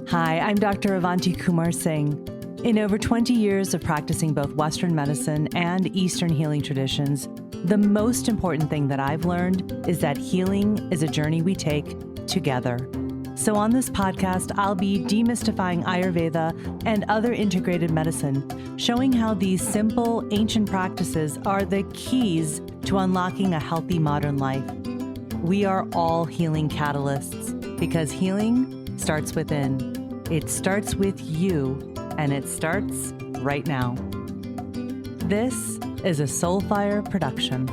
Hi, I'm Dr. Avanti Singh. In over 20 years of practicing both Western medicine and Eastern healing traditions, the most important thing that I've learned is that healing is a journey we take together. So on this podcast, I'll be demystifying Ayurveda and other integrated medicine, showing how these simple, ancient practices are the keys to unlocking a healthy modern life. We are all healing catalysts because healing starts within. It starts with you, and it starts right now. This is a Soulfire production.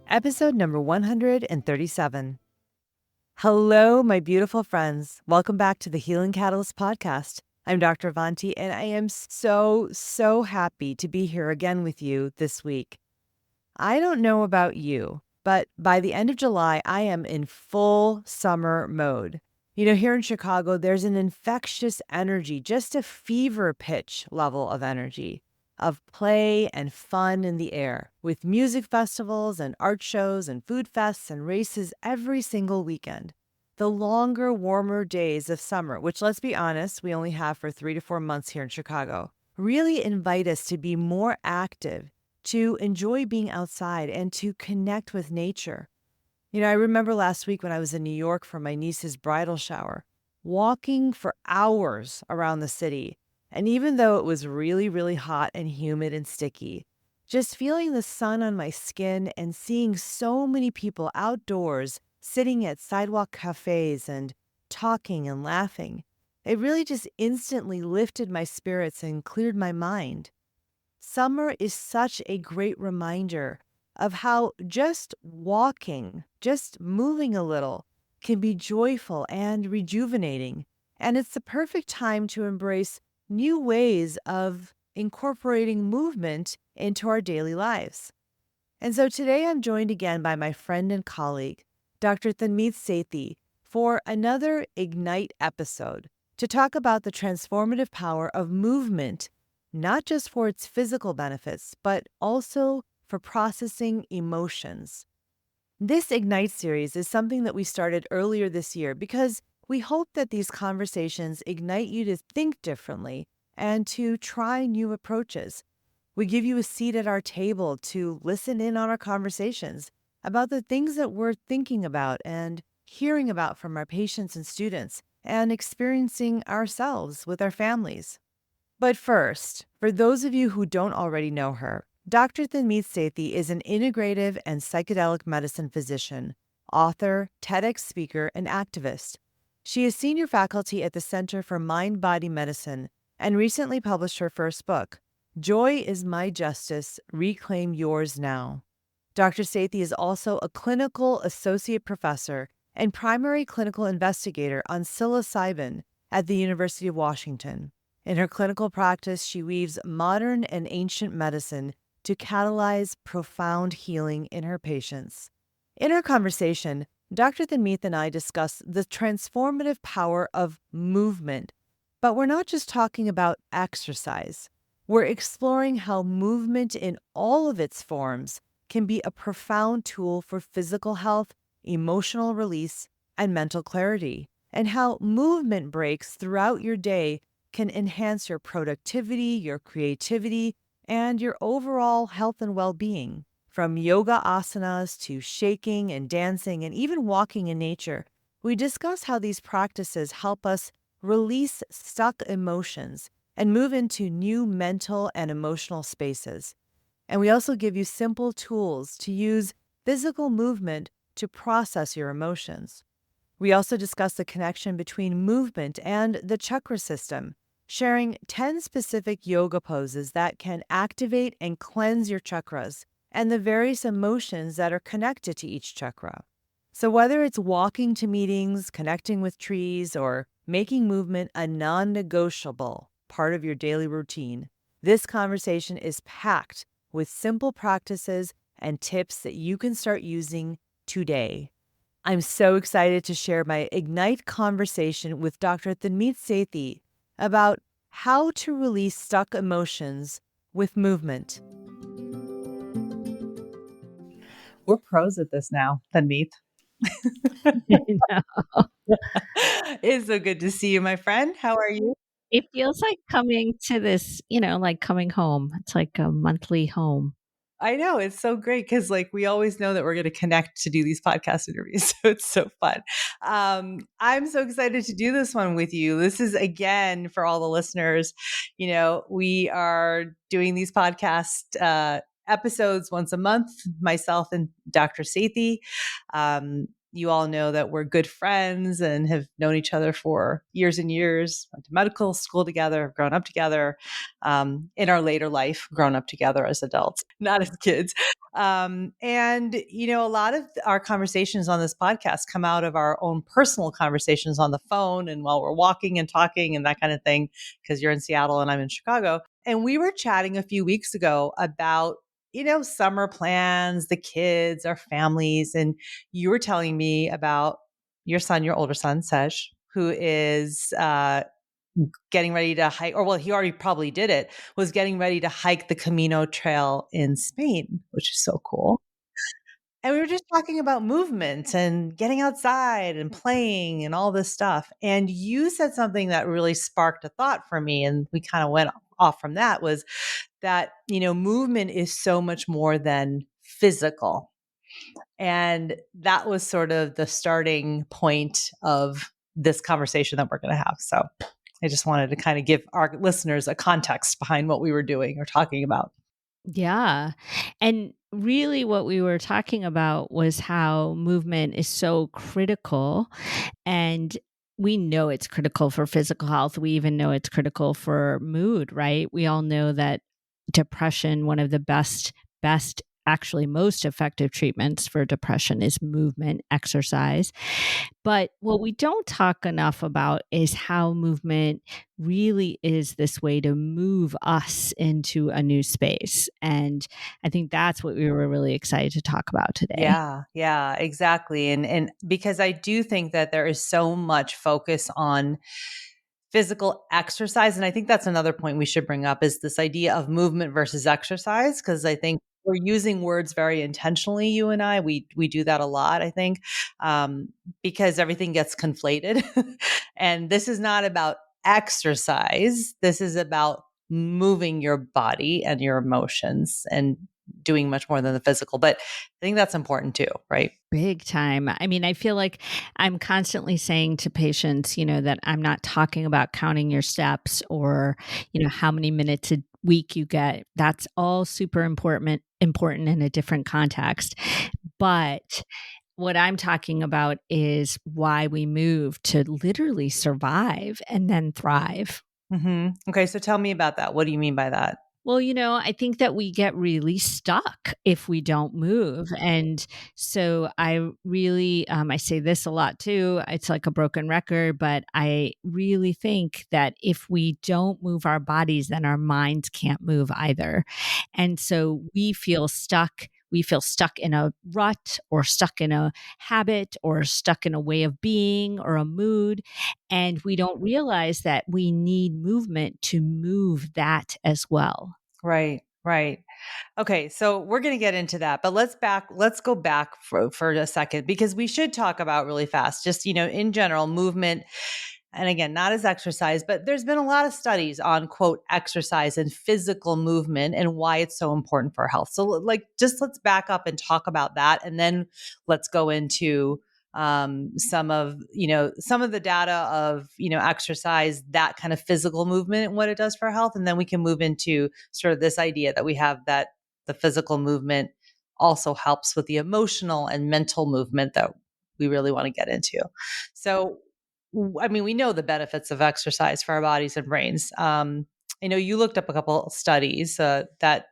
Episode number 137. Hello, my beautiful friends. Welcome back to the Healing Catalyst podcast. I'm Dr. Avanti, and I am so happy to be here again with you this week. I don't know about you, but by the end of July, I am in full summer mode. You know, here in Chicago, there's an infectious energy, just a fever pitch level of energy, of play and fun in the air, with music festivals and art shows and food fests and races every single weekend. The longer, warmer days of summer, which, let's be honest, we only have for 3 to 4 months here in Chicago, really invite us to be more active, to enjoy being outside, and to connect with nature. You know, I remember last week when I was in New York for my niece's bridal shower, walking for hours around the city. And even though it was really hot and humid and sticky, just feeling the sun on my skin and seeing so many people outdoors sitting at sidewalk cafes and talking and laughing, it really just instantly lifted my spirits and cleared my mind. Summer is such a great reminder of how just walking, just moving a little, can be joyful and rejuvenating. And it's the perfect time to embrace new ways of incorporating movement into our daily lives. And so today I'm joined again by my friend and colleague, Dr. Tanmeet Sethi, for another Ignite episode to talk about the transformative power of movement, not just for its physical benefits, but also for processing emotions. This Ignite series is something that we started earlier this year because we hope that these conversations ignite you to think differently and to try new approaches. We give you a seat at our table to listen in on our conversations about the things that we're thinking about and hearing about from our patients and students and experiencing ourselves with our families. But first, for those of you who don't already know her, Dr. Tanmeet Sethi is an integrative and psychedelic medicine physician, author, TEDx speaker, and activist. She is senior faculty at the Center for Mind-Body Medicine and recently published her first book, Joy is My Justice, Reclaim Yours Now. Dr. Sethi is also a clinical associate professor and primary clinical investigator on psilocybin at the University of Washington. In her clinical practice, she weaves modern and ancient medicine to catalyze profound healing in her patients. In our conversation, Dr. Tanmeet and I discuss the transformative power of movement, but we're not just talking about exercise. We're exploring how movement in all of its forms can be a profound tool for physical health, emotional release, and mental clarity, and how movement breaks throughout your day can enhance your productivity, your creativity, and your overall health and well-being. From yoga asanas to shaking and dancing and even walking in nature, we discuss how these practices help us release stuck emotions and move into new mental and emotional spaces. And we also give you simple tools to use physical movement to process your emotions. We also discuss the connection between movement and the chakra system, sharing 10 specific yoga poses that can activate and cleanse your chakras and the various emotions that are connected to each chakra. So whether it's walking to meetings, connecting with trees, or making movement a non-negotiable part of your daily routine, this conversation is packed with simple practices and tips that you can start using today. I'm so excited to share my Ignite conversation with Dr. Tanmeet Sethi about how to release stuck emotions with movement. We're pros at this now, Tanmeet. You know? It's so good to see you, my friend. How are you? It feels like coming to this, like coming home. It's like a monthly home. I know it's so great because like we always know that we're going to connect to do these podcast interviews, so it's so fun. I'm so excited to do this one with you. This is again for all the listeners. We are doing these podcast episodes once a month. Myself and Dr. Sethi. You all know that we're good friends and have known each other for years and years. Went to medical school together, have grown up together. In our later life, grown up together as adults, not as kids. A lot of our conversations on this podcast come out of our own personal conversations on the phone and while we're walking and talking and that kind of thing, because you're in Seattle and I'm in Chicago. And we were chatting a few weeks ago about summer plans, the kids, our families. And you were telling me about your son, your older son, Sej, who is getting ready to hike, or well, he already probably did it, was getting ready to hike the Camino Trail in Spain, which is so cool. And we were just talking about movement and getting outside and playing and all this stuff. And you said something that really sparked a thought for me. And we kind of went off from that was that, movement is so much more than physical. And that was sort of the starting point of this conversation that we're going to have. So I just wanted to kind of give our listeners a context behind what we were doing or talking about. Yeah. And really, what we were talking about was how movement is so critical. And we know it's critical for physical health. We even know it's critical for mood, right? We all know that depression, one of the best, actually most effective treatments for depression is movement, exercise. But what we don't talk enough about is how movement really is this way to move us into a new space. And I think that's what we were really excited to talk about today. Yeah, exactly. And because I do think that there is so much focus on physical exercise. And I think that's another point we should bring up is this idea of movement versus exercise. Cause I think we're using words very intentionally, you and I. We do that a lot, I think, because everything gets conflated. And this is not about exercise. This is about moving your body and your emotions and doing much more than the physical. But I think that's important too, right? Big time. I mean, I feel like I'm constantly saying to patients, that I'm not talking about counting your steps or, how many minutes a week you get. That's all super important in a different context. But what I'm talking about is why we move to literally survive and then thrive. Okay, so tell me about that. What do you mean by that? Well, I think that we get really stuck if we don't move. And so I really, I say this a lot too. It's like a broken record, but I really think that if we don't move our bodies, then our minds can't move either. And so we feel stuck. We feel stuck in a rut or stuck in a habit or stuck in a way of being or a mood. And we don't realize that we need movement to move that as well. Right, right. Okay, so we're going to get into that, but let's go back for a second because we should talk about really fast, just, in general, movement. And again, not as exercise, but there's been a lot of studies on quote exercise and physical movement and why it's so important for health. So like, just let's back up and talk about that. And then let's go into some of the data of exercise, that kind of physical movement and what it does for health, and then we can move into sort of this idea that we have that the physical movement also helps with the emotional and mental movement that we really want to get into. So I mean, we know the benefits of exercise for our bodies and brains. I know you looked up a couple studies that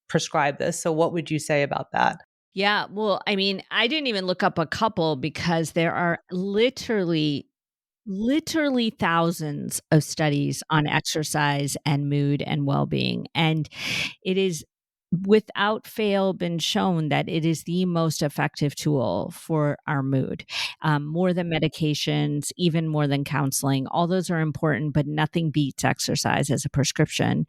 prescribe this, so what would you say about that? Yeah, well, I mean, I didn't even look up a couple because there are literally thousands of studies on exercise and mood and well-being. And it is without fail been shown that it is the most effective tool for our mood, more than medications, even more than counseling. All those are important, but nothing beats exercise as a prescription.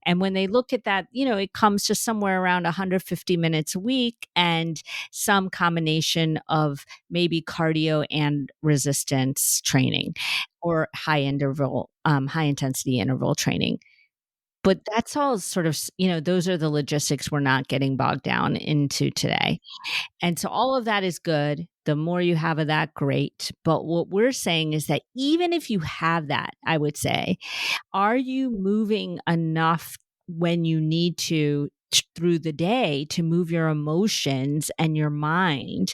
And when they look at that, it comes to somewhere around 150 minutes a week and some combination of maybe cardio and resistance training or high intensity interval training. But that's all sort of, those are the logistics we're not getting bogged down into today. And so all of that is good. The more you have of that, great. But what we're saying is that even if you have that, I would say, are you moving enough when you need to through the day to move your emotions and your mind?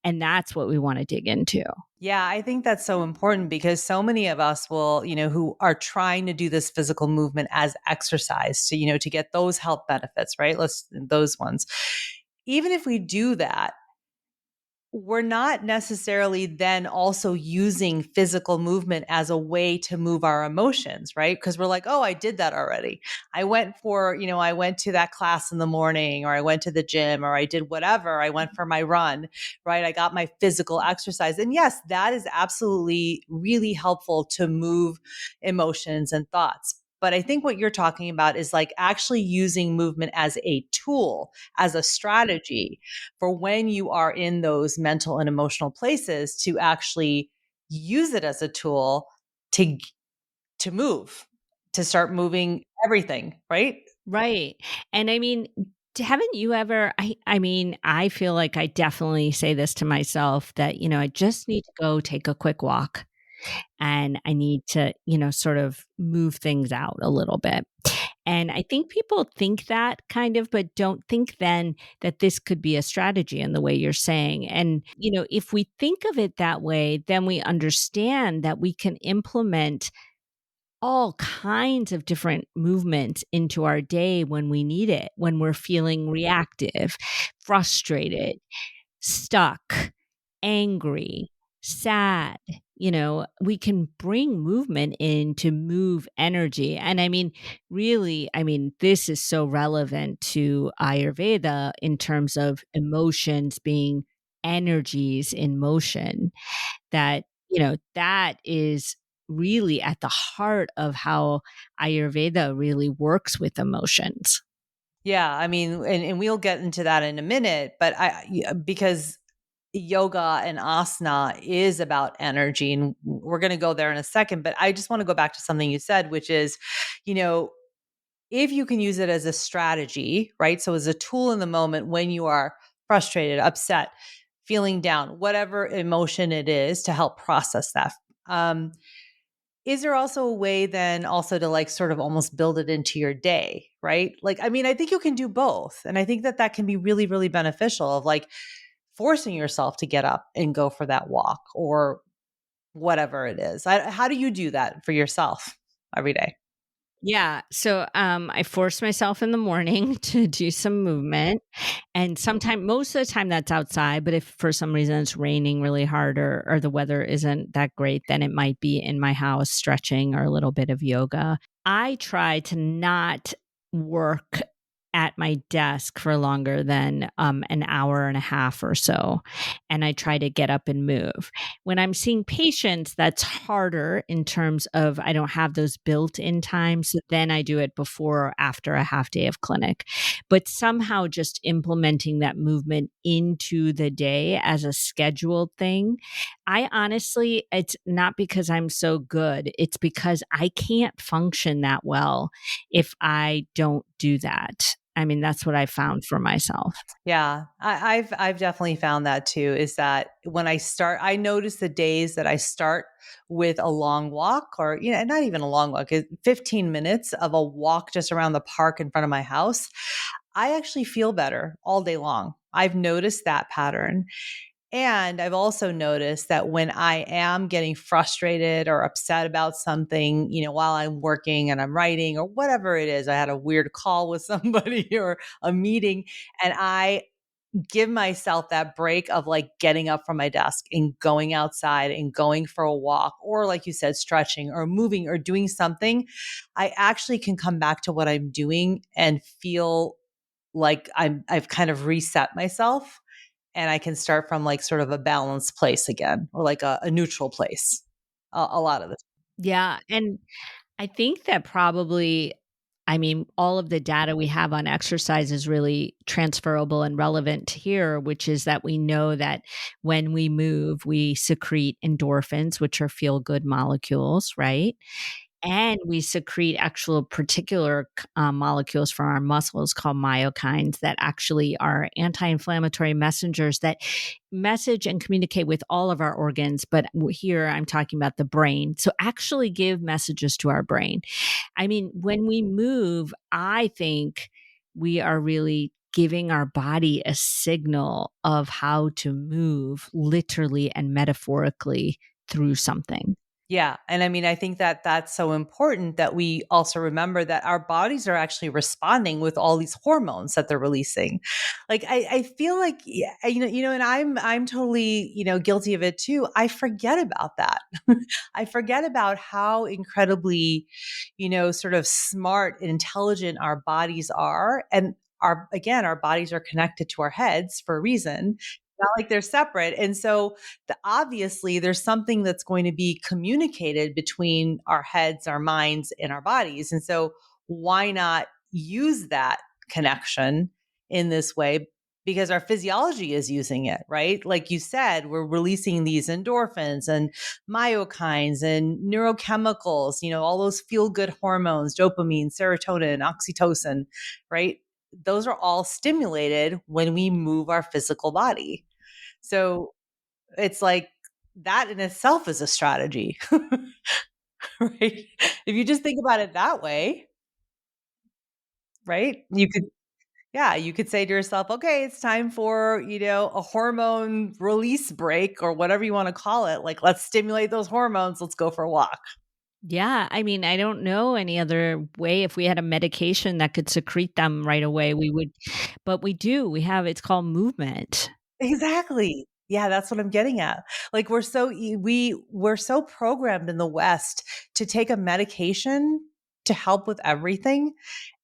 And that's what we want to dig into. Yeah, I think that's so important because so many of us will, who are trying to do this physical movement as exercise to, to get those health benefits, right? Those ones. Even if we do that, we're not necessarily then also using physical movement as a way to move our emotions, right? Because we're like, oh, I did that already. I went to that class in the morning, or I went to the gym, or I did whatever. I went for my run, right? I got my physical exercise. And yes, that is absolutely really helpful to move emotions and thoughts. But I think what you're talking about is like actually using movement as a tool, as a strategy for when you are in those mental and emotional places to actually use it as a tool to to move, to start moving everything, right? Right. And I mean, haven't you ever I mean, I feel like I definitely say this to myself that, I just need to go take a quick walk and I need to, sort of move things out a little bit. And I think people think that kind of, but don't think then that this could be a strategy in the way you're saying. And, if we think of it that way, then we understand that we can implement all kinds of different movements into our day when we need it, when we're feeling reactive, frustrated, stuck, angry, sad. We can bring movement in to move energy. And I mean, really, this is so relevant to Ayurveda in terms of emotions being energies in motion that is really at the heart of how Ayurveda really works with emotions. Yeah, I mean, and we'll get into that in a minute, but because yoga and asana is about energy, and we're going to go there in a second, but I just want to go back to something you said, which is, you know, if you can use it as a strategy, right? So as a tool in the moment when you are frustrated, upset, feeling down, whatever emotion it is, to help process that. Um, is there also a way then also to like sort of almost build it into your day, right? Like, I mean, I think you can do both. And I think that that can be really, really beneficial of like forcing yourself to get up and go for that walk or whatever it is. How do you do that for yourself every day? Yeah. So I force myself in the morning to do some movement. And most of the time that's outside. But if for some reason it's raining really hard or the weather isn't that great, then it might be in my house stretching or a little bit of yoga. I try to not work at my desk for longer than an hour and a half or so. And I try to get up and move. When I'm seeing patients, that's harder in terms of I don't have those built in times. So then I do it before or after a half day of clinic. But somehow just implementing that movement into the day as a scheduled thing. I honestly, it's not because I'm so good, it's because I can't function that well if I don't do that. I mean, that's what I found for myself. Yeah, I've definitely found that too. Is that when I notice the days that I start with a long walk, or not even a long walk, 15 minutes of a walk just around the park in front of my house, I actually feel better all day long. I've noticed that pattern. And I've also noticed that when I am getting frustrated or upset about something, while I'm working and I'm writing or whatever it is, I had a weird call with somebody or a meeting, and I give myself that break of like getting up from my desk and going outside and going for a walk, or like you said, stretching or moving or doing something, I actually can come back to what I'm doing and feel like I've kind of reset myself and I can start from like sort of a balanced place again, or like a neutral place a lot of the Yeah, and I think that probably I mean, all of the data we have on exercise is really transferable and relevant here, which is that we know that when we move, we secrete endorphins, which are feel good molecules, right? And we secrete actual particular molecules from our muscles called myokines that actually are anti-inflammatory messengers that message and communicate with all of our organs, but here I'm talking about the brain, so actually give messages to our brain. I mean, when we move, I think we are really giving our body a signal of how to move literally and metaphorically through something. Yeah. And I mean, I think that that's so important that we also remember that our bodies are actually responding with all these hormones that they're releasing. Like I feel like yeah, and I'm totally, guilty of it too. I forget about that. I forget about how incredibly, sort of smart and intelligent our bodies are. And our bodies are connected to our heads for a reason. Not like they're separate. And so obviously there's something that's going to be communicated between our heads, our minds, and our bodies. And so why not use that connection in this way? Because our physiology is using it, right? Like you said, we're releasing these endorphins and myokines and neurochemicals, all those feel good hormones, dopamine, serotonin, oxytocin, right? Those are all stimulated when we move our physical body. So it's like that in itself is a strategy, right? If you just think about it that way, right? You could say to yourself, okay, it's time for, a hormone release break or whatever you want to call it. Like, let's stimulate those hormones. Let's go for a walk. Yeah, I mean, I don't know any other way. If we had a medication that could secrete them right away, we would, but we do. We have it's called movement. Exactly. Yeah, that's what I'm getting at. Like we're so programmed in the West to take a medication to help with everything,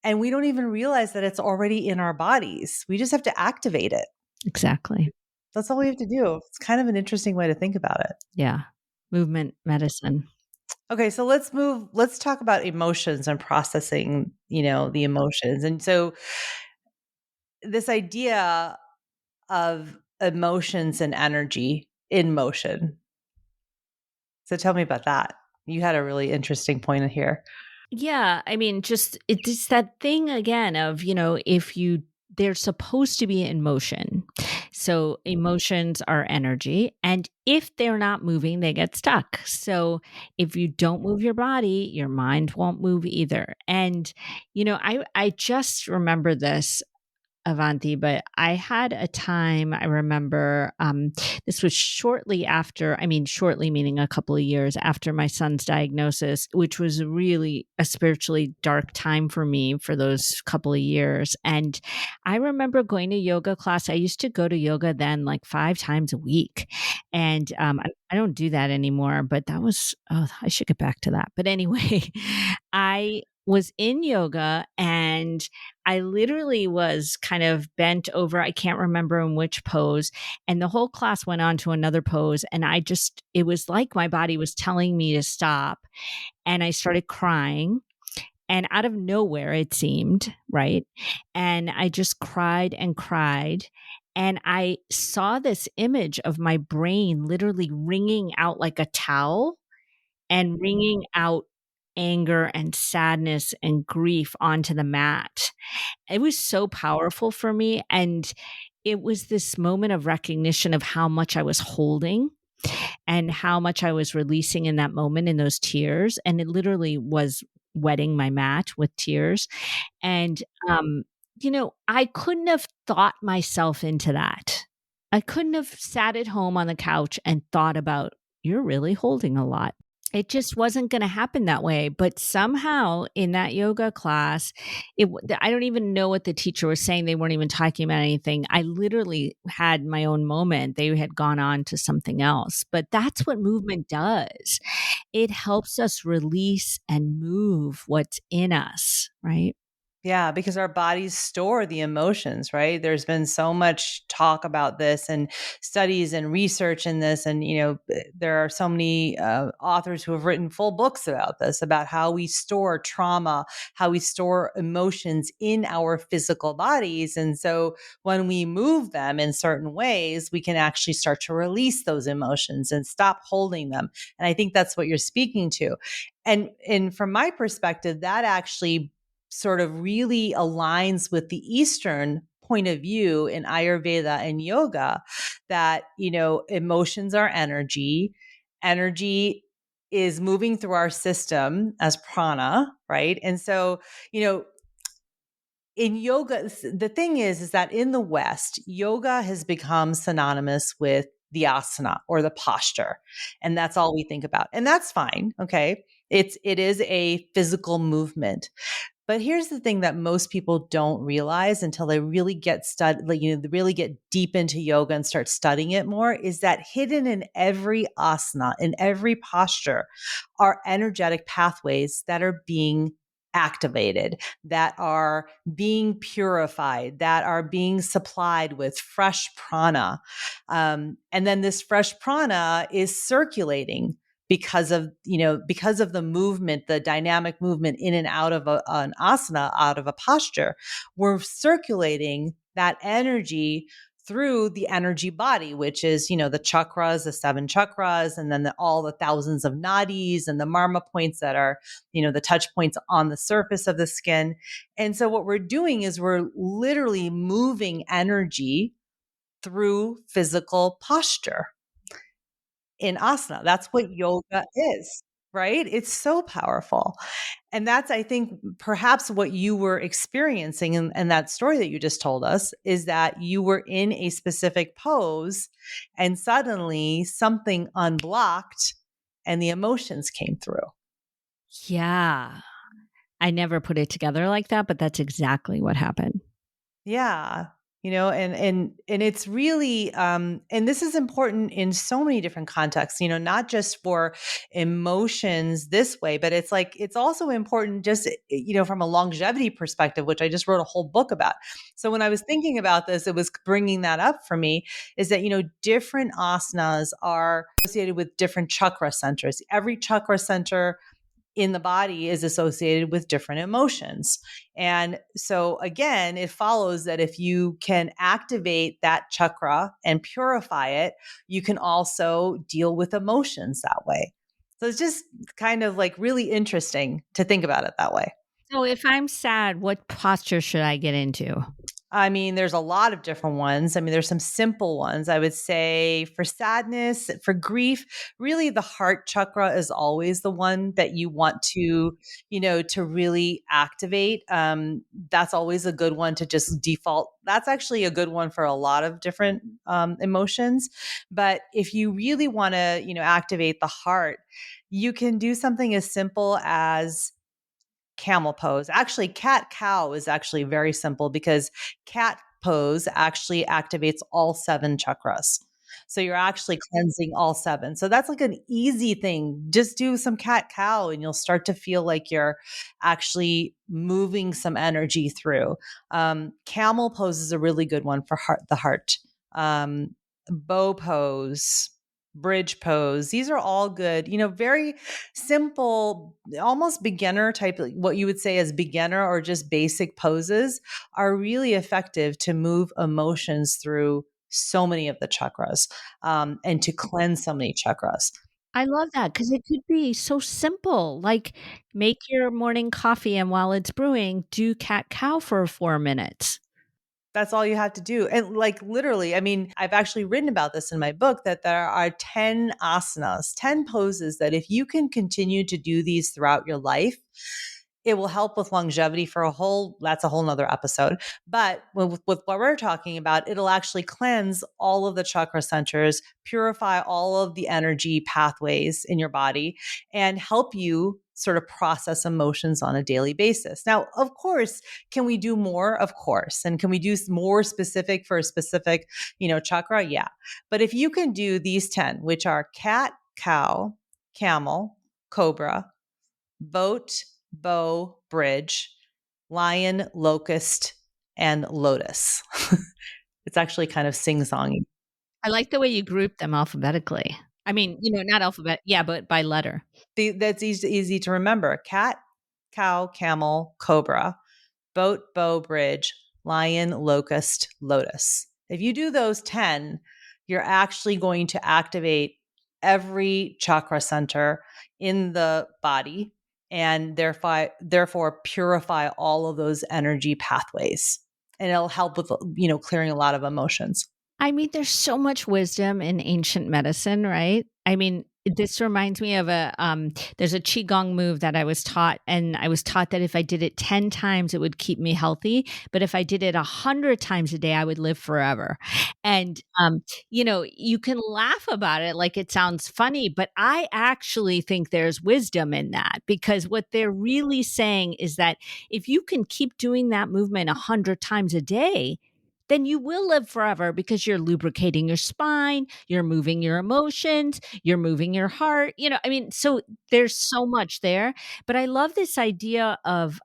and we don't even realize that it's already in our bodies. We just have to activate it. Exactly. That's all we have to do. It's kind of an interesting way to think about it. Yeah. Movement medicine. Okay, so let's talk about emotions and processing, the emotions. And so this idea of emotions and energy in motion. So tell me about that. You had a really interesting point in here. Yeah, I mean, just it's that thing again of, if you they're supposed to be in motion. So emotions are energy, and if they're not moving, they get stuck. So if you don't move your body, your mind won't move either. And I just remember this Avanti, but I had a time I remember this was shortly after, I mean, shortly meaning a couple of years after my son's diagnosis, which was really a spiritually dark time for me for those couple of years. And I remember going to yoga class. I used to go to yoga then like 5 times a week. And I don't do that anymore, but that was, oh, I should get back to that. But anyway, I was in yoga and I literally was kind of bent over. I can't remember in which pose. And the whole class went on to another pose. And it was like my body was telling me to stop. And I started crying. And out of nowhere, it seemed, right? And I just cried and cried. And I saw this image of my brain literally wringing out like a towel and wringing out anger and sadness and grief onto the mat. It was so powerful for me, and it was this moment of recognition of how much I was holding and how much I was releasing in that moment in those tears, and it literally was wetting my mat with tears, and, I couldn't have thought myself into that. I couldn't have sat at home on the couch and thought about, "You're really holding a lot." It just wasn't gonna happen that way, but somehow in that yoga class, I don't even know what the teacher was saying, they weren't even talking about anything. I literally had my own moment, they had gone on to something else, but that's what movement does. It helps us release and move what's in us, right? Yeah, because our bodies store the emotions, right? There's been so much talk about this and studies and research in this. And, there are so many authors who have written full books about this, about how we store trauma, how we store emotions in our physical bodies. And so when we move them in certain ways, we can actually start to release those emotions and stop holding them. And I think that's what you're speaking to. And from my perspective, that actually sort of really aligns with the Eastern point of view in Ayurveda and yoga, that, emotions are energy. Energy is moving through our system as prana, right? And so, you know, in yoga, the thing is that in the West, yoga has become synonymous with the asana or the posture. And that's all we think about. And that's fine. Okay. It is a physical movement. But here's the thing that most people don't realize until they really they really get deep into yoga and start studying it more, is that hidden in every asana, in every posture, are energetic pathways that are being activated, that are being purified, that are being supplied with fresh prana. And then this fresh prana is circulating because of the movement, the dynamic movement in and out of an asana, out of a posture. We're circulating that energy through the energy body, which is, the chakras, the seven chakras, and then all the thousands of nadis and the marma points that are, the touch points on the surface of the skin. And so what we're doing is we're literally moving energy through physical posture in asana. That's what yoga is, right? It's so powerful. And that's, I think, perhaps what you were experiencing in that story that you just told us, is that you were in a specific pose and suddenly something unblocked and the emotions came through. Yeah. I never put it together like that, but that's exactly what happened. Yeah. And it's really and this is important in so many different contexts, not just for emotions this way, but it's also important just from a longevity perspective, which I just wrote a whole book about. So when I was thinking about this, it was bringing that up for me, is that different asanas are associated with different chakra centers. Every chakra center in the body is associated with different emotions. And so, again, it follows that if you can activate that chakra and purify it, you can also deal with emotions that way. So, it's just kind of like really interesting to think about it that way. So if I'm sad, what posture should I get into? I mean, there's a lot of different ones. I mean, there's some simple ones. I would say for sadness, for grief, really the heart chakra is always the one that you want to really activate. That's always a good one to just default. That's actually a good one for a lot of different emotions. But if you really want to, activate the heart, you can do something as simple as camel pose. Actually, cat cow is actually very simple, because cat pose actually activates all seven chakras. So you're actually cleansing all seven. So that's like an easy thing. Just do some cat cow and you'll start to feel like you're actually moving some energy through. Camel pose is a really good one for the heart. Bow pose, bridge pose. These are all good, very simple, almost beginner type, like what you would say as beginner or just basic poses, are really effective to move emotions through so many of the chakras, and to cleanse so many chakras. I love that because it could be so simple, like make your morning coffee and while it's brewing, do cat cow for 4 minutes. That's all you have to do. And like literally, I mean, I've actually written about this in my book, that there are 10 asanas, 10 poses that if you can continue to do these throughout your life, it will help with longevity for that's a whole nother episode. But with what we're talking about, it'll actually cleanse all of the chakra centers, purify all of the energy pathways in your body, and help you sort of process emotions on a daily basis. Now, of course, can we do more? Of course. And can we do more specific for a specific, chakra? Yeah. But if you can do these 10, which are cat, cow, camel, cobra, boat, bow, bridge, lion, locust, and lotus. It's actually kind of sing-songy. I like the way you group them alphabetically. I mean, not yeah, but by letter. That's easy to remember. Cat, cow, camel, cobra, boat, bow, bridge, lion, locust, lotus. If you do those 10, you're actually going to activate every chakra center in the body and therefore purify all of those energy pathways. And it'll help with, clearing a lot of emotions. I mean, there's so much wisdom in ancient medicine, right? I mean, this reminds me of there's a qigong move that I was taught, and I was taught that if I did it 10 times, it would keep me healthy. But if I did it 100 times a day, I would live forever. And, you can laugh about it like it sounds funny, but I actually think there's wisdom in that, because what they're really saying is that if you can keep doing that movement 100 times a day, then you will live forever, because you're lubricating your spine, you're moving your emotions, you're moving your heart. I mean, so there's so much there. But I love this idea of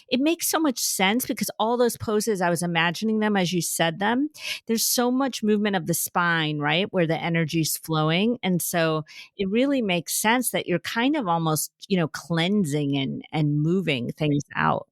it makes so much sense, because all those poses, I was imagining them as you said them. There's so much movement of the spine, right? Where the energy's flowing. And so it really makes sense that you're kind of almost, cleansing and moving things out.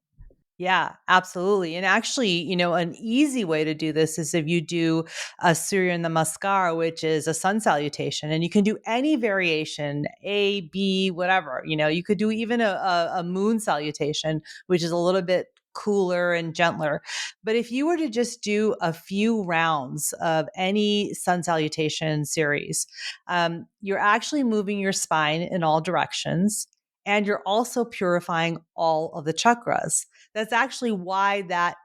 Yeah, absolutely. And actually, an easy way to do this is if you do a Surya Namaskar, which is a sun salutation, and you can do any variation, A, B, whatever. You could do even a moon salutation, which is a little bit cooler and gentler. But if you were to just do a few rounds of any sun salutation series, you're actually moving your spine in all directions. And you're also purifying all of the chakras. That's actually why that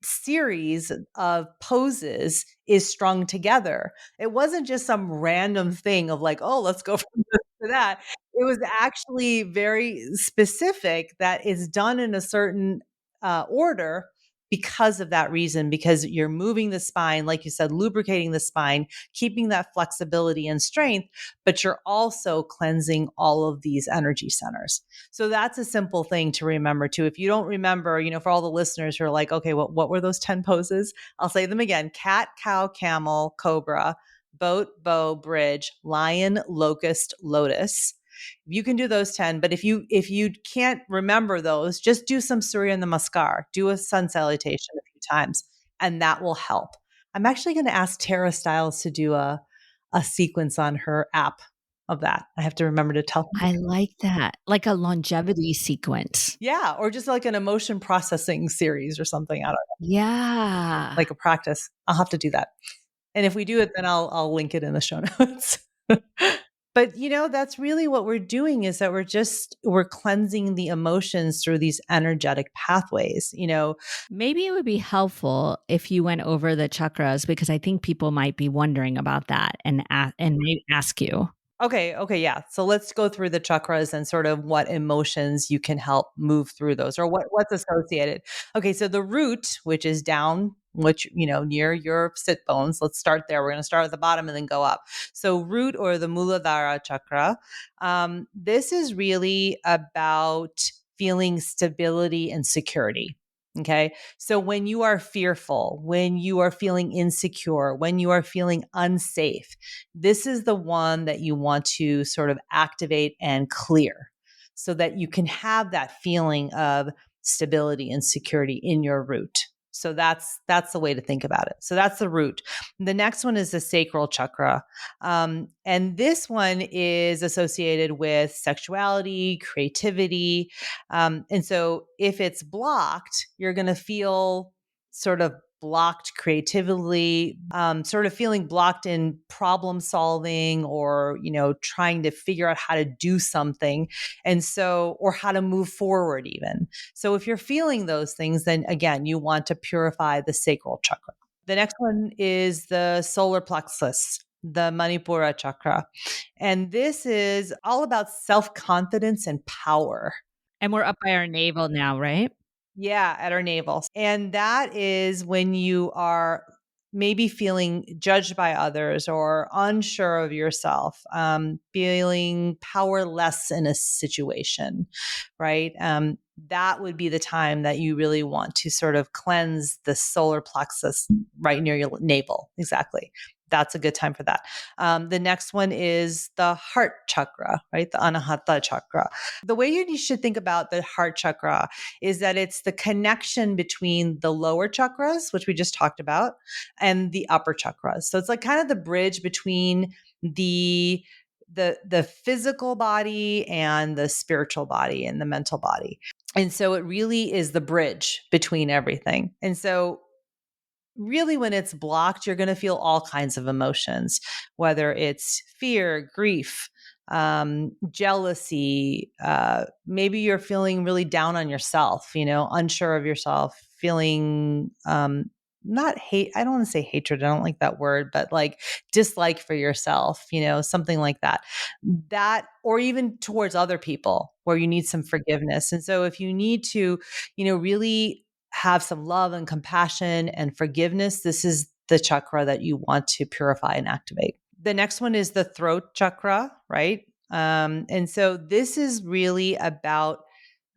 series of poses is strung together. It wasn't just some random thing of like, oh, let's go from this to that. It was actually very specific that is done in a certain order because of that reason, because you're moving the spine, like you said, lubricating the spine, keeping that flexibility and strength, but you're also cleansing all of these energy centers. So that's a simple thing to remember too. If you don't remember, for all the listeners who are like, okay, what were those 10 poses? I'll say them again: cat, cow, camel, cobra, boat, bow, bridge, lion, locust, lotus. You can do those 10, but if you can't remember those, just do some Surya Namaskar, do a sun salutation a few times, and that will help. I'm actually going to ask Tara Stiles to do a sequence on her app of that. I have to remember to tell her. I like that. Like a longevity sequence. Yeah, or just like an emotion processing series or something. I don't know, Yeah. like a practice. I'll have to do that. And if we do it, then I'll link it in the show notes. But that's really what we're doing, is that we're cleansing the emotions through these energetic pathways. Maybe it would be helpful if you went over the chakras, because I think people might be wondering about that and maybe ask you. Okay, yeah. So let's go through the chakras and sort of what emotions you can help move through those, or what's associated. Okay, so the root, which is down, which near your sit bones. Let's start there. We're going to start at the bottom and then go up. So root, or the Muladhara chakra. This is really about feeling stability and security. Okay. So when you are fearful, when you are feeling insecure, when you are feeling unsafe, this is the one that you want to sort of activate and clear, so that you can have that feeling of stability and security in your root. So that's the way to think about it. So that's the root. The next one is the sacral chakra. And this one is associated with sexuality, creativity. And so if it's blocked, you're going to feel sort of blocked creatively, sort of feeling blocked in problem solving, or, trying to figure out how to do something. And so, or how to move forward even. So if you're feeling those things, then again, you want to purify the sacral chakra. The next one is the solar plexus, the Manipura chakra. And this is all about self-confidence and power. And we're up by our navel now, right? Yeah, at our navel. And that is when you are maybe feeling judged by others or unsure of yourself, feeling powerless in a situation, right? That would be the time that you really want to sort of cleanse the solar plexus right near your navel. Exactly. That's a good time for that. The next one is the heart chakra, right? The anahata chakra. The way you should think about the heart chakra is that it's the connection between the lower chakras, which we just talked about, and the upper chakras. So it's like kind of the bridge between the physical body and the spiritual body and the mental body. And so it really is the bridge between everything. And so really when it's blocked, you're going to feel all kinds of emotions, whether it's fear, grief, jealousy, maybe you're feeling really down on yourself, unsure of yourself, feeling not hate. I don't want to say hatred. I don't like that word, but like dislike for yourself, something like that. That, or even towards other people where you need some forgiveness. And so if you need to, really have some love and compassion and forgiveness, this is the chakra that you want to purify and activate. The next one is the throat chakra, right? And so this is really about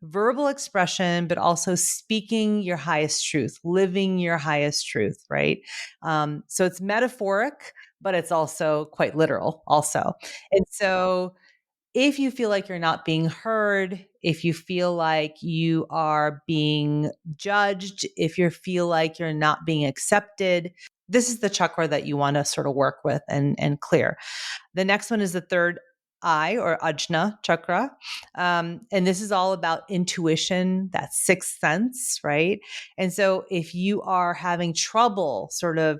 verbal expression, but also speaking your highest truth, living your highest truth, right? So it's metaphoric, but it's also quite literal, also. And so if you feel like you're not being heard, if you feel like you are being judged, if you feel like you're not being accepted, this is the chakra that you want to sort of work with and clear. The next one is the third eye or ajna chakra. And this is all about intuition, that sixth sense, right? And so if you are having trouble sort of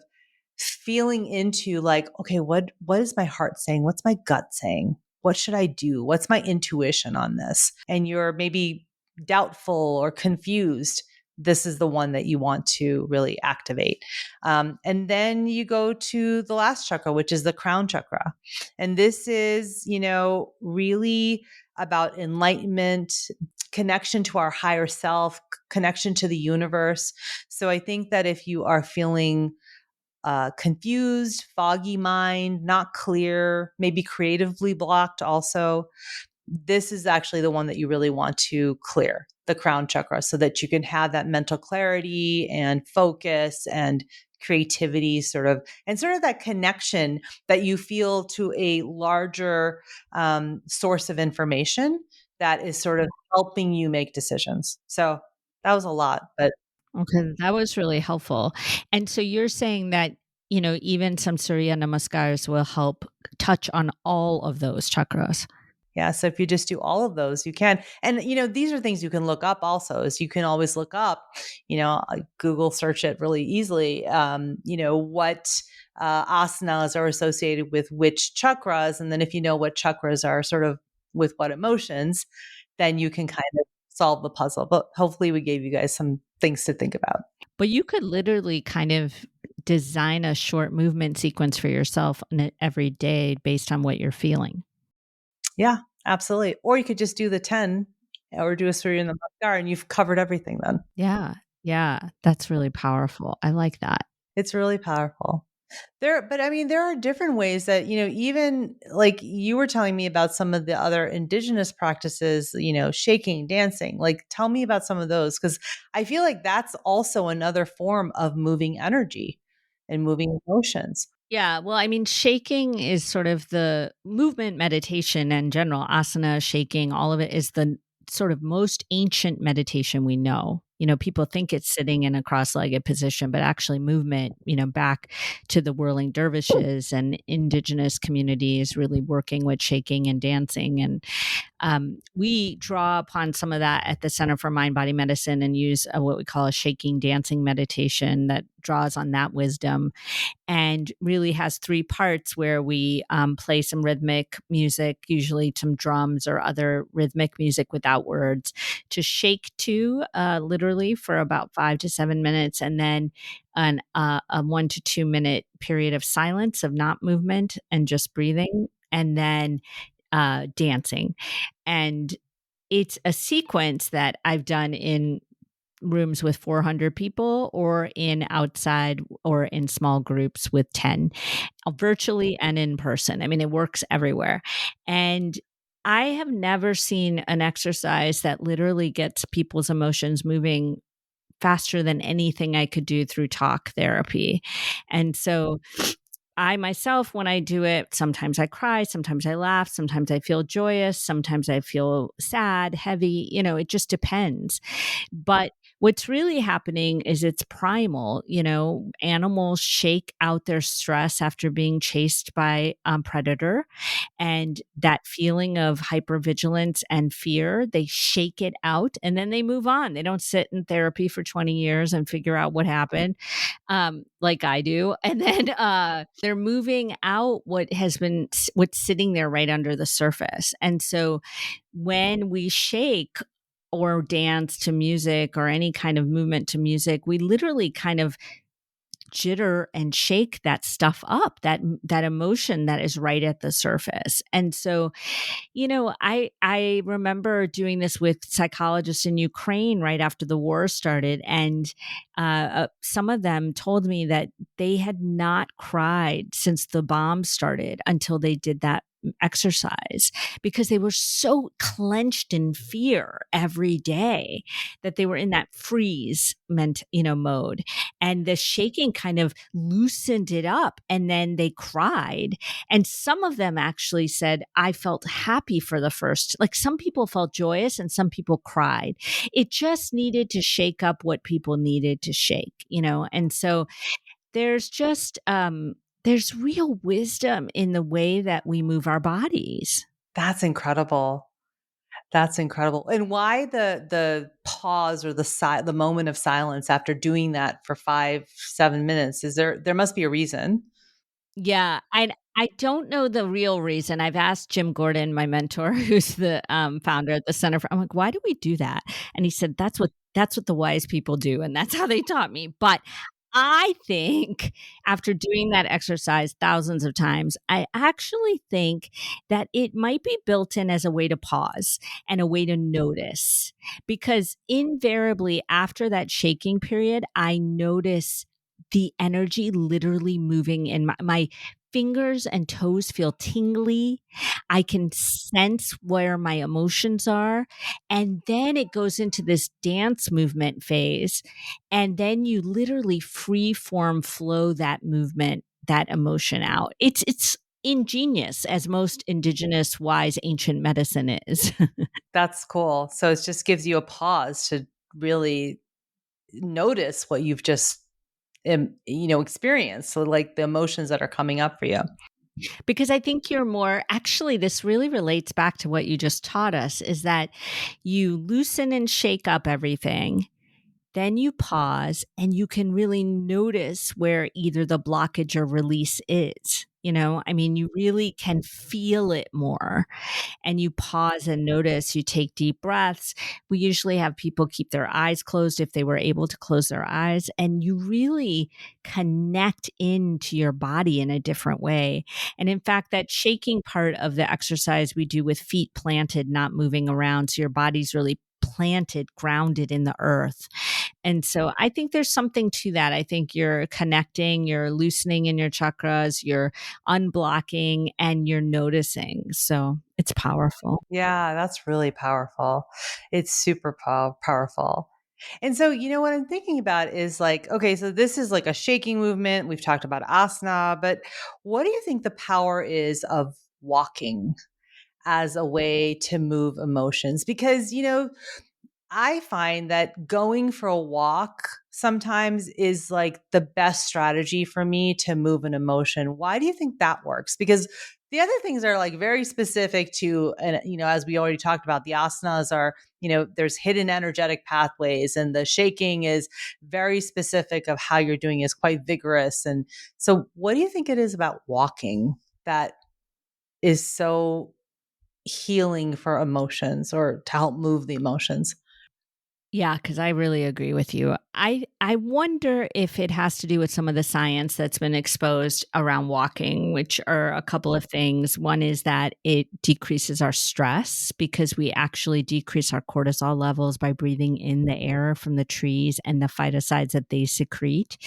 feeling into like, okay, what is my heart saying? What's my gut saying? What should I do? What's my intuition on this? And you're maybe doubtful or confused. This is the one that you want to really activate. And then you go to the last chakra, which is the crown chakra. And this is, really about enlightenment, connection to our higher self, connection to the universe. So I think that if you are feeling confused, foggy mind, not clear, maybe creatively blocked also, this is actually the one that you really want to clear, the crown chakra, so that you can have that mental clarity and focus and creativity and sort of that connection that you feel to a larger source of information that is sort of helping you make decisions. So that was a lot, but Okay, that was really helpful. And so you're saying that, even some Surya Namaskars will help touch on all of those chakras. yeah. So if you just do all of those, you can. And, these are things you can look up also, is you can always look up, Google search it really easily, what asanas are associated with which chakras. And then if you know what chakras are sort of with what emotions, then you can kind of solve the puzzle. But hopefully we gave you guys some things to think about. But you could literally kind of design a short movement sequence for yourself every day based on what you're feeling. Yeah, absolutely. Or you could just do the 10 or do a Surya Namaskar and you've covered everything then. Yeah. Yeah. That's really powerful. I like that. It's really powerful. But I mean, there are different ways that, even like you were telling me about some of the other indigenous practices, shaking, dancing. Like, tell me about some of those, because I feel like that's also another form of moving energy and moving emotions. Yeah, well, I mean, shaking is sort of the movement meditation in general, asana, shaking, all of it is the sort of most ancient meditation we know. People think it's sitting in a cross-legged position, but actually movement, back to the whirling dervishes and indigenous communities really working with shaking and dancing. And we draw upon some of that at the Center for Mind Body Medicine and use what we call a shaking dancing meditation that draws on that wisdom and really has three parts where we play some rhythmic music, usually some drums or other rhythmic music without words, to shake to literally for about 5 to 7 minutes, and then a 1 to 2 minute period of silence, of not movement and just breathing, and then dancing. And it's a sequence that I've done in rooms with 400 people or in outside or in small groups with 10, virtually and in person. I mean, it works everywhere. And I have never seen an exercise that literally gets people's emotions moving faster than anything I could do through talk therapy. And so I myself, when I do it, sometimes I cry, sometimes I laugh, sometimes I feel joyous, sometimes I feel sad, heavy, it just depends. But what's really happening is it's primal. Animals shake out their stress after being chased by a predator. And that feeling of hypervigilance and fear, they shake it out and then they move on. They don't sit in therapy for 20 years and figure out what happened, like I do. And then they're moving out what's sitting there right under the surface. And so when we shake or dance to music or any kind of movement to music, we literally kind of jitter and shake that stuff up, that emotion that is right at the surface. And so, I remember doing this with psychologists in Ukraine right after the war started, and some of them told me that they had not cried since the bomb started until they did that exercise, because they were so clenched in fear every day that they were in that freeze mode, and the shaking kind of loosened it up, and then they cried. And some of them actually said, I felt happy for the first, like some people felt joyous and some people cried. It just needed to shake up what people needed to shake. And so there's just, there's real wisdom in the way that we move our bodies. That's incredible. That's incredible. And why the pause or the moment of silence after doing that for 5, 7 minutes? There must be a reason. Yeah, I don't know the real reason. I've asked Jim Gordon, my mentor, who's the, founder at the Center for I'm like, "Why do we do that?" And he said, "That's what the wise people do, and that's how they taught me." But I think after doing that exercise thousands of times, I actually think that it might be built in as a way to pause and a way to notice, because invariably after that shaking period, I notice the energy literally moving in my fingers and toes feel tingly. I can sense where my emotions are. And then it goes into this dance movement phase. And then you literally free form flow that movement, that emotion out. It's ingenious, as most indigenous wise ancient medicine is. That's cool. So it just gives you a pause to really notice what you've just experienced. So like the emotions that are coming up for you. Because I think you're more actually, this really relates back to what you just taught us, is that you loosen and shake up everything, then you pause and you can really notice where either the blockage or release is. I mean, you really can feel it more, and you pause and notice. You take deep breaths. We usually have people keep their eyes closed if they were able to close their eyes, and you really connect into your body in a different way. And in fact, that shaking part of the exercise we do with feet planted, not moving around. So your body's really planted, grounded in the earth. And so I think there's something to that. I think you're connecting, you're loosening in your chakras, you're unblocking, and you're noticing. So it's powerful. Yeah, that's really powerful. It's super powerful. And so, what I'm thinking about is like, okay, so this is like a shaking movement. We've talked about asana, but what do you think the power is of walking as a way to move emotions? Because, I find that going for a walk sometimes is like the best strategy for me to move an emotion. Why do you think that works? Because the other things are like very specific to, and as we already talked about, the asanas are, there's hidden energetic pathways, and the shaking is very specific of how you're doing is quite vigorous. And so, what do you think it is about walking that is so healing for emotions or to help move the emotions? Yeah, because I really agree with you. I wonder if it has to do with some of the science that's been exposed around walking, which are a couple of things. One is that it decreases our stress because we actually decrease our cortisol levels by breathing in the air from the trees and the phytosides that they secrete.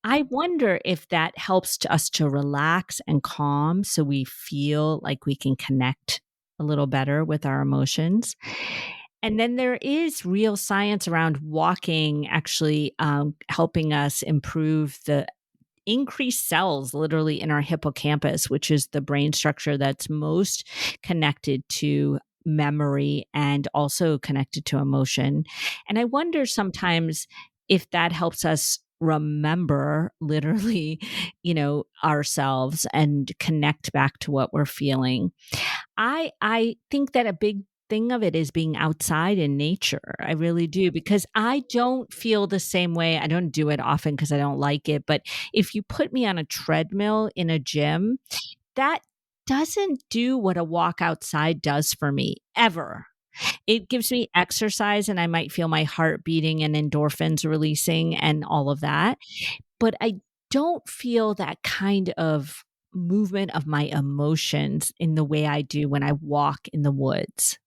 I wonder if that helps us to relax and calm so we feel like we can connect a little better with our emotions. And then there is real science around walking actually helping us improve the increased cells literally in our hippocampus, which is the brain structure that's most connected to memory and also connected to emotion. And I wonder sometimes if that helps us remember literally, ourselves and connect back to what we're feeling. I think that a big thing of it is being outside in nature. I really do because I don't feel the same way. I don't do it often because I don't like it, but if you put me on a treadmill in a gym, that doesn't do what a walk outside does for me ever. It gives me exercise and I might feel my heart beating and endorphins releasing and all of that, but I don't feel that kind of movement of my emotions in the way I do when I walk in the woods.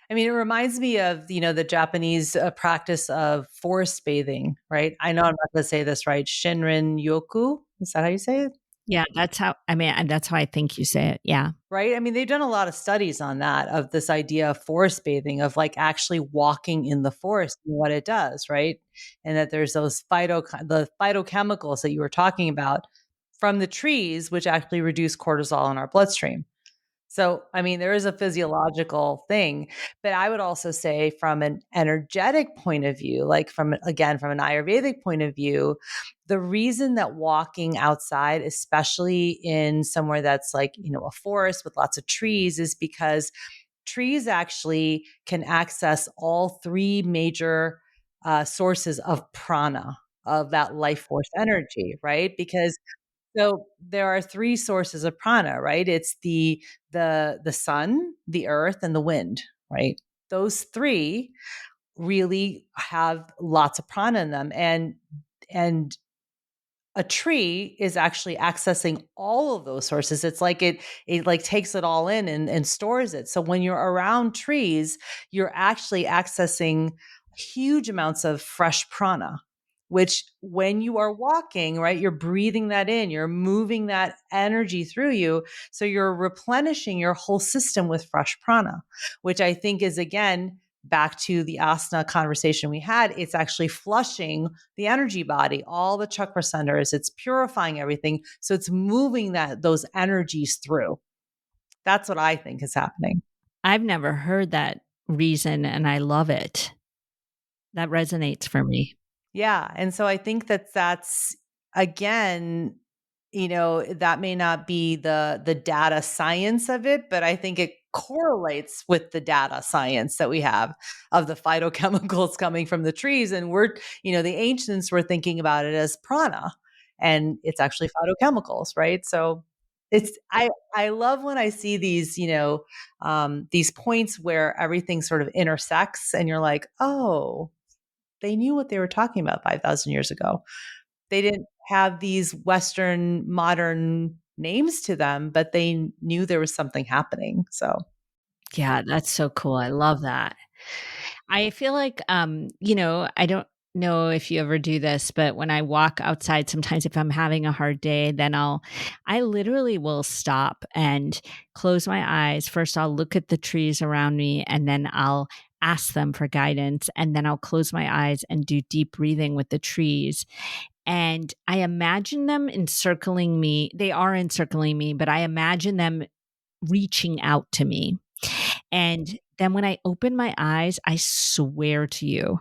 I mean, it reminds me of, the Japanese practice of forest bathing, right? I know I'm not going to say this right. Shinrin yoku. Is that how you say it? Yeah, that's how I think you say it. Yeah. Right? I mean, they've done a lot of studies on that, of this idea of forest bathing, of like actually walking in the forest and what it does, right? And that there's the phytochemicals that you were talking about from the trees, which actually reduce cortisol in our bloodstream. So, I mean, there is a physiological thing, but I would also say from an energetic point of view, like from an Ayurvedic point of view, the reason that walking outside, especially in somewhere that's like, a forest with lots of trees, is because trees actually can access all three major sources of prana, of that life force energy, right? Because so there are three sources of prana, right? It's the sun, the earth, and the wind, right? Those three really have lots of prana in them. And a tree is actually accessing all of those sources. It's like it like takes it all in and stores it. So when you're around trees, you're actually accessing huge amounts of fresh prana, which when you are walking, right, you're breathing that in, you're moving that energy through you. So you're replenishing your whole system with fresh prana, which I think is, again, back to the asana conversation we had. It's actually flushing the energy body, all the chakra centers. It's purifying everything. So it's moving those energies through. That's what I think is happening. I've never heard that reason and I love it. That resonates for me. Yeah. And so I think that that's, again, that may not be the data science of it, but I think it correlates with the data science that we have of the phytochemicals coming from the trees. And the ancients were thinking about it as prana, and it's actually phytochemicals, right? So I love when I see these points where everything sort of intersects and you're like, oh, they knew what they were talking about 5,000 years ago. They didn't have these Western modern names to them, but they knew there was something happening. So, Yeah, that's so cool. I love that. I feel like, I don't know if you ever do this, but when I walk outside, sometimes if I'm having a hard day, then I literally will stop and close my eyes. First, I'll look at the trees around me and then I'll ask them for guidance. And then I'll close my eyes and do deep breathing with the trees. And I imagine them encircling me. They are encircling me, but I imagine them reaching out to me. And then when I open my eyes, I swear to you,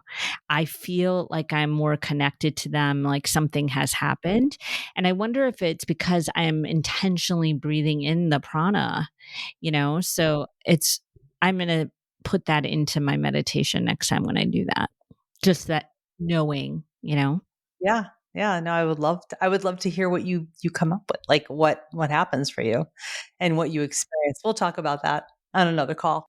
I feel like I'm more connected to them, like something has happened. And I wonder if it's because I'm intentionally breathing in the prana, So I'm going to put that into my meditation next time when I do that. Just that knowing. yeah. Yeah, no, I would love to hear what you come up with, like what happens for you and what you experience. We'll talk about that on another call.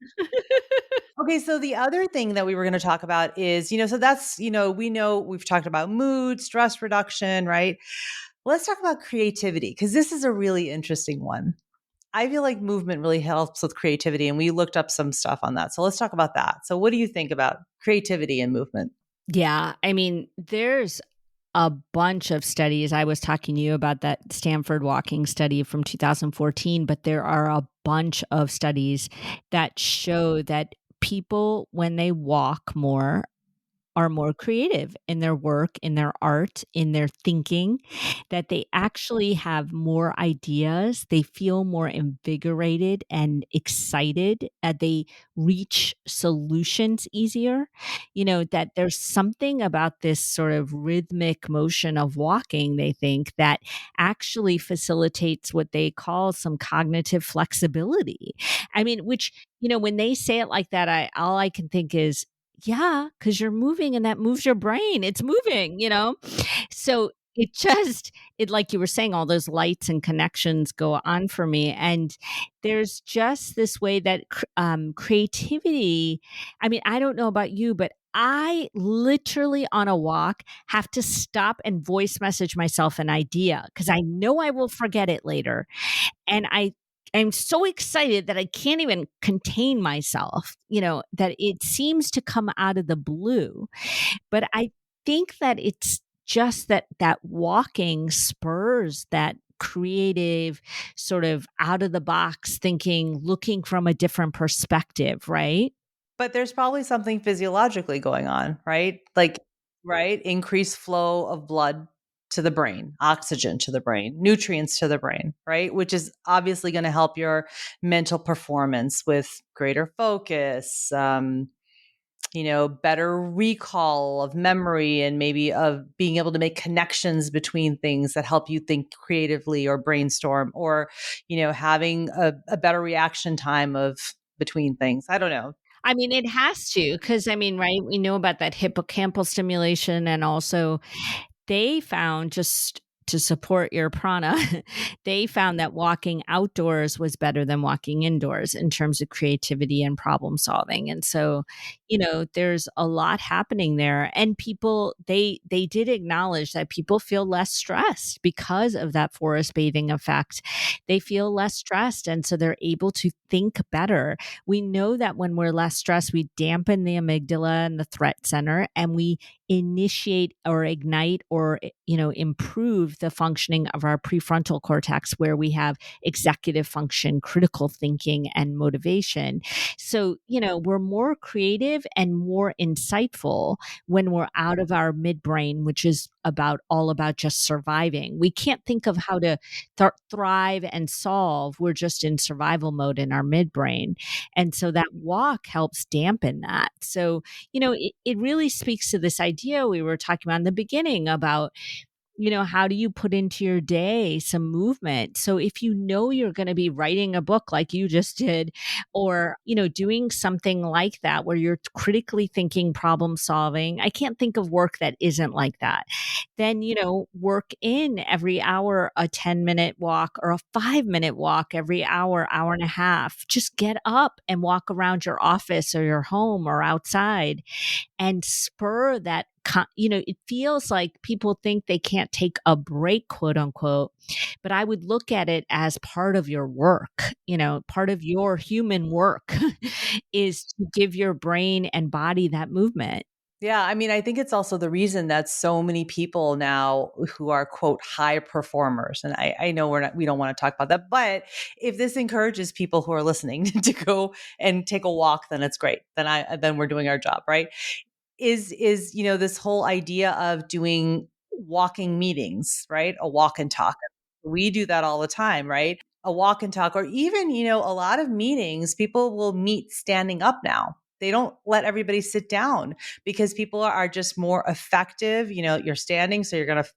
Okay. Okay, so the other thing that we were going to talk about is, so that's, we know we've talked about mood, stress reduction, right? Let's talk about creativity because this is a really interesting one. I feel like movement really helps with creativity, and we looked up some stuff on that. So let's talk about that. So, what do you think about creativity and movement? Yeah, I mean, there's a bunch of studies. I was talking to you about that Stanford walking study from 2014, but there are a bunch of studies that show that people, when they walk more, are more creative in their work, in their art, in their thinking, that they actually have more ideas. They feel more invigorated and excited. They reach solutions easier. That there's something about this sort of rhythmic motion of walking, they think, that actually facilitates what they call some cognitive flexibility. I mean, which, when they say it like that, all I can think is, yeah, because 'cause you're moving and that moves your brain. It's moving. So it just like you were saying, all those lights and connections go on for me, and there's just this way that creativity. I mean, I don't know about you, but I literally on a walk have to stop and voice message myself an idea because I know I will forget it later. And I'm so excited that I can't even contain myself, that it seems to come out of the blue. But I think that it's just that walking spurs that creative sort of out of the box thinking, looking from a different perspective, right? But there's probably something physiologically going on, right? Like, right? Increased flow of blood to the brain, oxygen to the brain, nutrients to the brain, right? Which is obviously going to help your mental performance with greater focus, better recall of memory and maybe of being able to make connections between things that help you think creatively or brainstorm or, having a better reaction time of between things. I don't know. I mean, it has to, because I mean, right, we know about that hippocampal stimulation, and also they found, just to support your prana, they found that walking outdoors was better than walking indoors in terms of creativity and problem solving. And so, there's a lot happening there. And people, they did acknowledge that people feel less stressed because of that forest bathing effect. They feel less stressed, and so they're able to think better. We know that when we're less stressed, we dampen the amygdala and the threat center, and we initiate or ignite or improve the functioning of our prefrontal cortex, where we have executive function, critical thinking, and motivation. So we're more creative and more insightful when we're out of our midbrain, which is all about just surviving. We can't think of how to thrive and solve. We're just in survival mode in our midbrain, and so that walk helps dampen that. So it really speaks to this idea we were talking about in the beginning about, how do you put into your day some movement? So if you're going to be writing a book like you just did, or, doing something like that where you're critically thinking, problem solving, I can't think of work that isn't like that. Then, work in every hour a 10-minute walk or a 5-minute walk every hour, hour and a half. Just get up and walk around your office or your home or outside and spur that. It feels like people think they can't take a break, quote unquote, but I would look at it as part of your work. Part of your human work is to give your brain and body that movement. Yeah, I mean, I think it's also the reason that so many people now who are quote high performers, and I know we don't want to talk about that, but if this encourages people who are listening to go and take a walk, then it's great. Then we're doing our job, right? Is this whole idea of doing walking meetings, right? A walk and talk. We do that all the time, right? A walk and talk, or even, a lot of meetings, people will meet standing up now. They don't let everybody sit down because people are just more effective. You're standing, so you're going to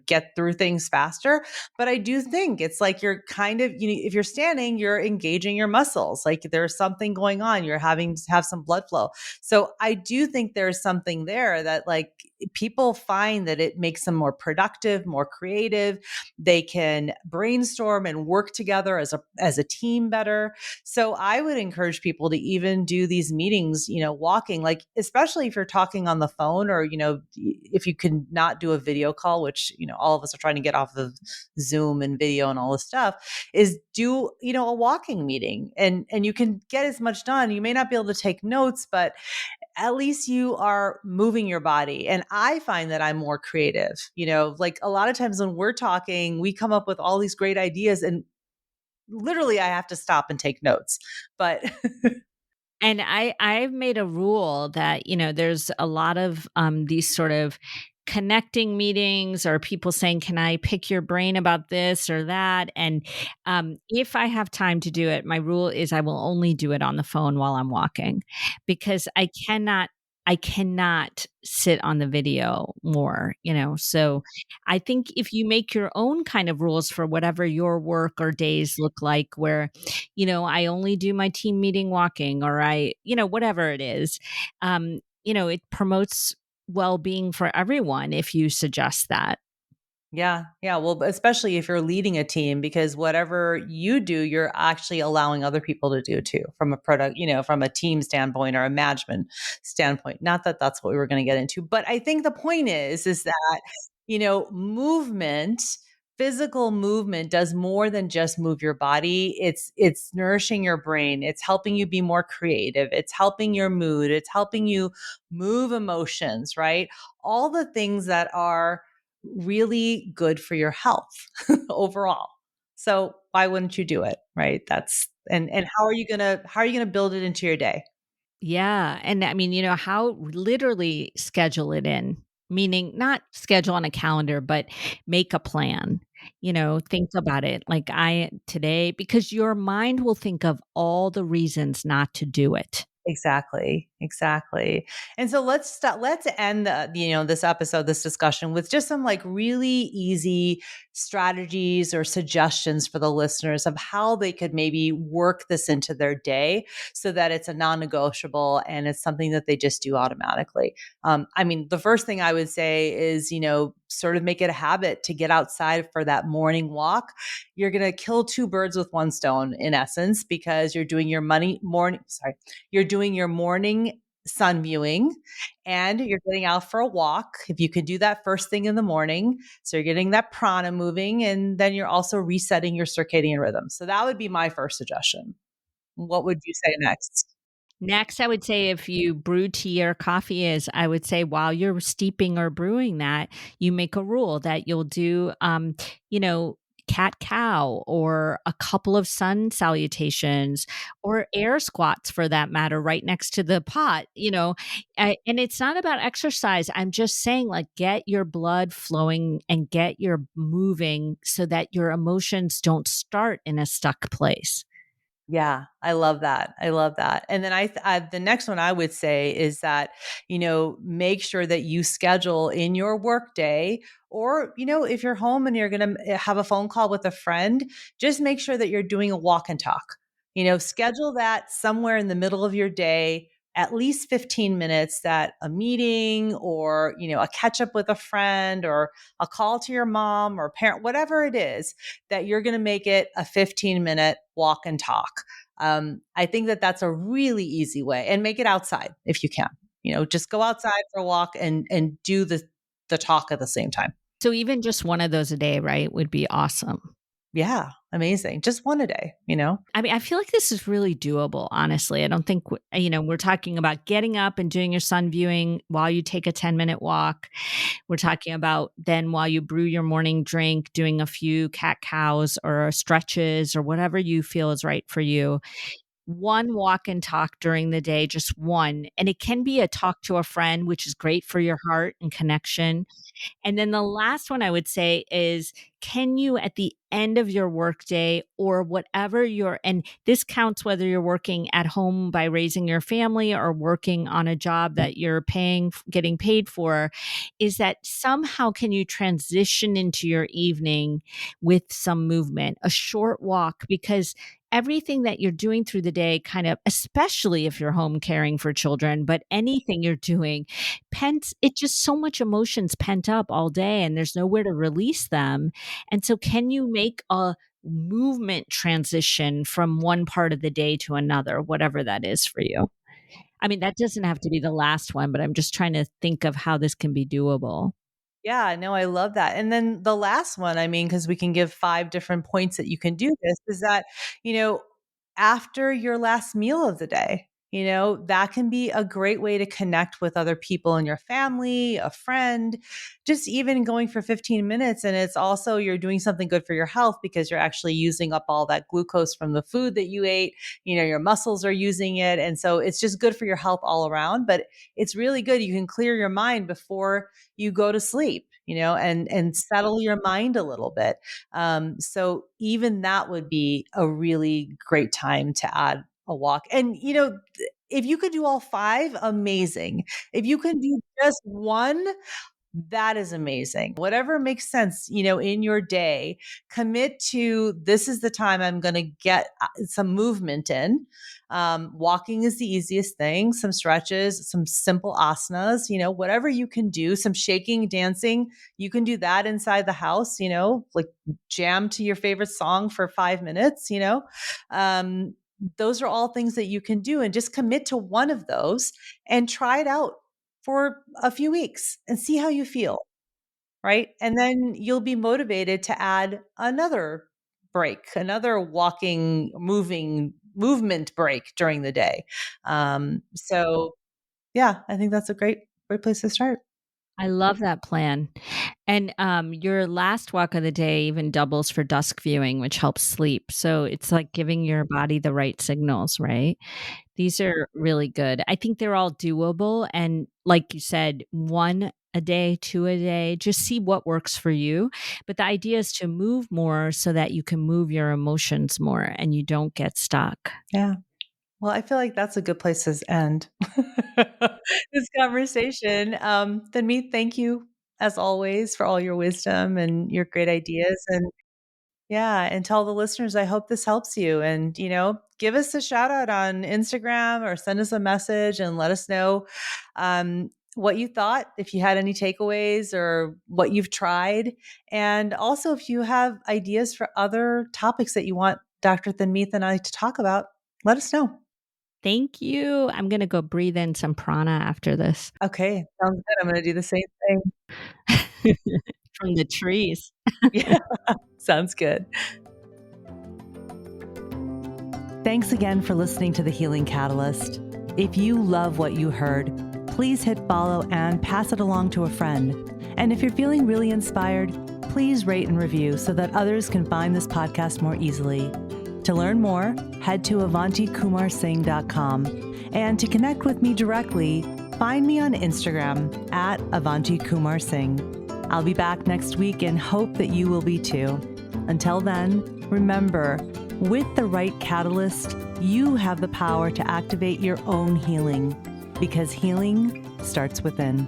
get through things faster. But I do think it's like you're kind of, if you're standing, you're engaging your muscles. Like there's something going on. You're having to have some blood flow. So I do think there's something there that like people find that it makes them more productive, more creative. They can brainstorm and work together as a team better. So I would encourage people to even do these meetings, walking, like especially if you're talking on the phone or, if you can not do a video call, which, all of us are trying to get off of Zoom and video and all this stuff, is do, a walking meeting and you can get as much done. You may not be able to take notes, but at least you are moving your body. And I find that I'm more creative. Like a lot of times when we're talking, we come up with all these great ideas and literally I have to stop and take notes. But And I've made a rule that, there's a lot of these sort of connecting meetings or people saying, "Can I pick your brain about this or that?" And if I have time to do it, my rule is I will only do it on the phone while I'm walking because I cannot sit on the video more. So I think if you make your own kind of rules for whatever your work or days look like, where, I only do my team meeting walking or whatever it is, it promotes well being for everyone if you suggest that. yeah, yeah. Well, especially if you're leading a team, because whatever you do, you're actually allowing other people to do too, from a product, from a team standpoint or a management standpoint. Not that that's what we were going to get into, but I think the point is that, movement, physical movement does more than just move your body. It's nourishing your brain. It's helping you be more creative. It's helping your mood. It's helping you move emotions, right? All the things that are really good for your health overall. So why wouldn't you do it? Right. And how are you gonna build it into your day? Yeah. And I mean, how literally schedule it in, meaning not schedule on a calendar, but make a plan. Think about it like I today, because your mind will think of all the reasons not to do it. Exactly, exactly. And so let's end this episode, this discussion with just some like really easy strategies or suggestions for the listeners of how they could maybe work this into their day so that it's a non-negotiable and it's something that they just do automatically. I mean, the first thing I would say is, sort of make it a habit to get outside for that morning walk. You're going to kill two birds with one stone in essence, because you're doing your morning sun viewing and you're getting out for a walk. If you could do that first thing in the morning, so you're getting that prana moving, and then you're also resetting your circadian rhythm. So that would be my first suggestion. What would you say next? Next, I would say if you brew tea or coffee is, I would say while you're steeping or brewing that, you make a rule that you'll do, you know, cat cow or a couple of sun salutations or air squats for that matter, right next to the pot, and it's not about exercise. I'm just saying, like, get your blood flowing and get your moving so that your emotions don't start in a stuck place. Yeah, I love that. I love that. And then the next one I would say is that, make sure that you schedule in your work day, or, if you're home and you're going to have a phone call with a friend, just make sure that you're doing a walk and talk. Schedule that somewhere in the middle of your day, at least 15 minutes, that a meeting or, a catch up with a friend or a call to your mom or parent, whatever it is, that you're going to make it a 15-minute walk and talk. I think that that's a really easy way, and make it outside if you can. Just go outside for a walk and do the talk at the same time. So even just one of those a day, right, would be awesome. Yeah, amazing. Just one a day. I mean, I feel like this is really doable, honestly. I don't think, we're talking about getting up and doing your sun viewing while you take a 10-minute walk. We're talking about then while you brew your morning drink, doing a few cat cows or stretches or whatever you feel is right for you. one walk and talk during the day, just one. And it can be a talk to a friend, which is great for your heart and connection. And then the last one I would say is, can you at the end of your workday or whatever and this counts whether you're working at home by raising your family or working on a job that you're getting paid for, is that somehow can you transition into your evening with some movement, a short walk, because everything that you're doing through the day kind of, especially if you're home caring for children, but anything you're doing, it just so much emotions pent up all day and there's nowhere to release them. And so can you make a movement transition from one part of the day to another, whatever that is for you? I mean, that doesn't have to be the last one, but I'm just trying to think of how this can be doable. Yeah, no, I love that. And then the last one, I mean, because we can give 5 different points that you can do this, is that, you know, after your last meal of the day, that can be a great way to connect with other people in your family, a friend, just even going for 15 minutes. And it's also, you're doing something good for your health because you're actually using up all that glucose from the food that you ate. Your muscles are using it. And so it's just good for your health all around. But it's really good. You can clear your mind before you go to sleep, and settle your mind a little bit. So even that would be a really great time to add a walk. And if you could do all 5, amazing. If you can do just one, that is amazing. Whatever makes sense, in your day, commit to, this is the time I'm going to get some movement in. Walking is the easiest thing, some stretches, some simple asanas, whatever you can do, some shaking, dancing, you can do that inside the house, like jam to your favorite song for 5 minutes, those are all things that you can do, and just commit to one of those and try it out for a few weeks and see how you feel, right? And then you'll be motivated to add another break, another walking, movement break during the day. So yeah, I think that's a great place to start. I love that plan. And your last walk of the day even doubles for dusk viewing, which helps sleep. So it's like giving your body the right signals, right? These are really good. I think they're all doable. And like you said, one a day, two a day, just see what works for you. But the idea is to move more so that you can move your emotions more and you don't get stuck. Yeah. Well, I feel like that's a good place to end this conversation. Then thank you as always for all your wisdom and your great ideas. And yeah, and tell the listeners, I hope this helps you. And, give us a shout out on Instagram or send us a message and let us know what you thought, if you had any takeaways or what you've tried. And also, if you have ideas for other topics that you want Dr. Tanmeet and I to talk about, let us know. Thank you. I'm going to go breathe in some prana after this. Okay, sounds good. I'm going to do the same thing. From the trees. Yeah, sounds good. Thanks again for listening to The Healing Catalyst. If you love what you heard, please hit follow and pass it along to a friend. And if you're feeling really inspired, please rate and review so that others can find this podcast more easily. To learn more, head to AvantiKumarSingh.com. And to connect with me directly, find me on Instagram at AvantiKumarSingh. I'll be back next week and hope that you will be too. Until then, remember, with the right catalyst, you have the power to activate your own healing, because healing starts within.